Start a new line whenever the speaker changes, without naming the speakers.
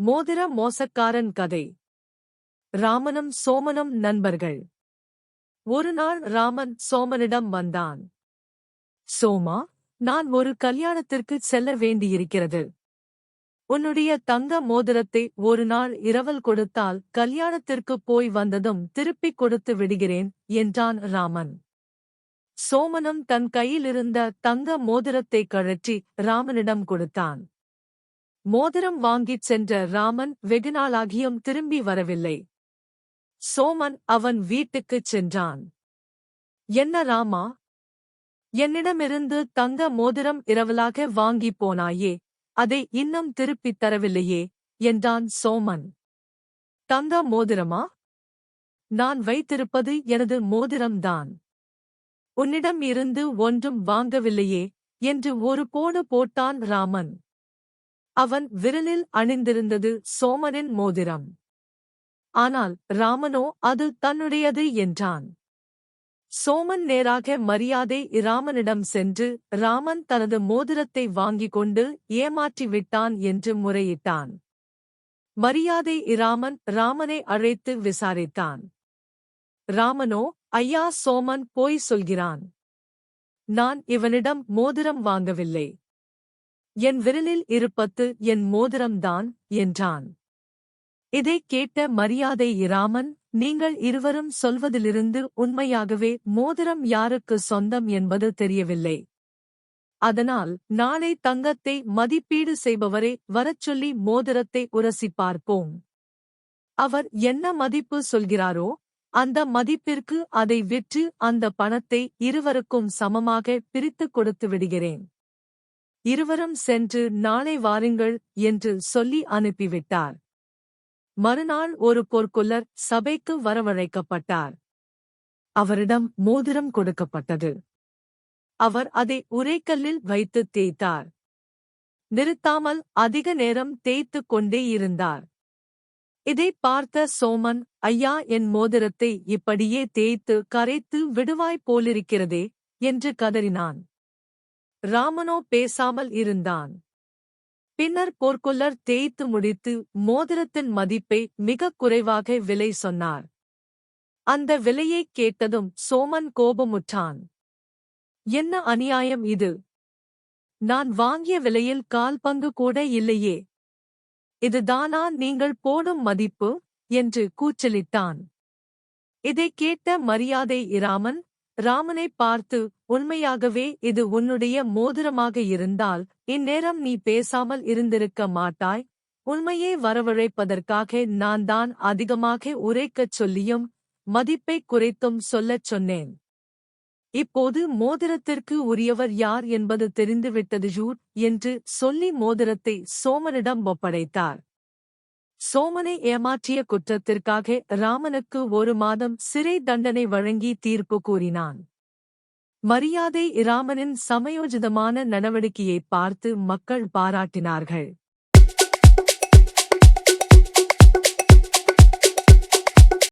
மோதிர மோசக்காரன் கதை. ராமனும் சோமனும் நண்பர்கள். ஒருநாள் ராமன் சோமனிடம் வந்தான். சோமா, நான் ஒரு கல்யாணத்திற்கு செல்ல வேண்டியிருக்கிறது. உன்னுடைய தங்க மோதிரத்தை ஒரு நாள் இரவல் கொடுத்தால் கல்யாணத்திற்குப் போய் வந்ததும் திருப்பிக் கொடுத்து விடுகிறேன் என்றான் ராமன். சோமனும் தன் கையிலிருந்த தங்க மோதிரத்தைக் கழற்றி ராமனிடம் கொடுத்தான். மோதிரம் வாங்கிச் சென்ற ராமன் வெகுநாளாகியும் திரும்பி வரவில்லை. சோமன் அவன் வீட்டுக்குச் சென்றான். என்ன ராமா, என்னிடமிருந்து தங்க மோதிரம் இரவலாக வாங்கிப் போனாயே, அதை இன்னும் திருப்பித் தரவில்லையே என்றான் சோமன். தங்க மோதிரமா? நான் வைத்திருப்பது எனது மோதிரம்தான். உன்னிடம் இருந்து ஒன்றும் வாங்கவில்லையே என்று ஒரு போடு போட்டான் ராமன். அவன் விரலில் அணிந்திருந்தது சோமனின் மோதிரம். ஆனால் ராமனோ அது தன்னுடையது என்றான். சோமன் நேராக மரியாதை ராமனிடம் சென்று ராமன் தனது மோதிரத்தை வாங்கிக் கொண்டு ஏமாற்றி விட்டான் என்று முறையிட்டான். மரியாதை ராமனை அழைத்து விசாரித்தான். ராமனோ, ஐயா, சோமன் போய் சொல்கிறான். நான் இவனிடம் மோதிரம் வாங்கவில்லை. என் விரலில் இருப்பது என் மோதிரம்தான் என்றான். இதைக் கேட்ட மரியாதை ராமன், நீங்கள் இருவரும் சொல்வதிலிருந்து உண்மையாகவே மோதிரம் யாருக்கு சொந்தம் என்பது தெரியவில்லை. அதனால் நாளை தங்கத்தை மதிப்பீடு செய்பவரை வரச்சொல்லி மோதிரத்தை உரசி பார்ப்போம். அவர் என்ன மதிப்பு சொல்கிறாரோ அந்த மதிப்பிற்கு அதை விற்று அந்த பணத்தை இருவருக்கும் சமமாக பிரித்துக் கொடுத்து விடுகிறேன். இருவரும் சென்று நாளை வாருங்கள் என்று சொல்லி அனுப்பிவிட்டார். மறுநாள் ஒரு பொற்கொல்லர் சபைக்கு வரவழைக்கப்பட்டார். அவரிடம் மோதிரம் கொடுக்கப்பட்டது. அவர் அதை உரைக்கல்லில் வைத்து தேய்த்தார். நிறுத்தாமல் அதிக நேரம் தேய்த்துக் கொண்டே இருந்தார். இதைப் பார்த்த சோமன், ஐயா, என் மோதிரத்தை இப்படியே தேய்த்து கரைத்து விடுவாய் போலிருக்கிறதே என்று கதறினான். ராமனோ பேசாமல் இருந்தான். பின்னர் பொற்கொல்லர் தேய்த்து முடித்து மோதிரத்தின் மதிப்பை மிகக் குறைவாக விலை சொன்னார். அந்த விலையைக் கேட்டதும் சோமன் கோபமுற்றான். என்ன அநியாயம் இது! நான் வாங்கிய விலையில் 1/4 பங்கு கூட இல்லையே. இதுதானா நீங்கள் போடும் மதிப்பு என்று கூச்சலிட்டான். இதைக் கேட்ட மரியாதை ராமனை பார்த்து, உண்மையாகவே இது உன்னுடைய மோதிரமாக இருந்தால் இந்நேரம் நீ பேசாமல் இருந்திருக்க மாட்டாய். உண்மையை வரவழைப்பதற்காக நான் தான் அதிகமாக உரைக்கச் சொல்லியும் மதிப்பைக் குறைத்தும் சொல்லச் சொன்னேன். இப்போது மோதிரத்திற்கு உரியவர் யார் என்பது தெரிந்துவிட்டது ஜூட் என்று சொல்லி மோதிரத்தை சோமனிடம் ஒப்படைத்தார். சோமனை ஏமாற்றிய குற்றத்திற்காக ராமனுக்கு 1 மாதம் சிறை தண்டனை வழங்கி தீர்ப்பு கூறினான். மரியாதை ராமனின் சமயோஜிதமான நடவடிக்கையைப் பார்த்து மக்கள் பாராட்டினார்கள்.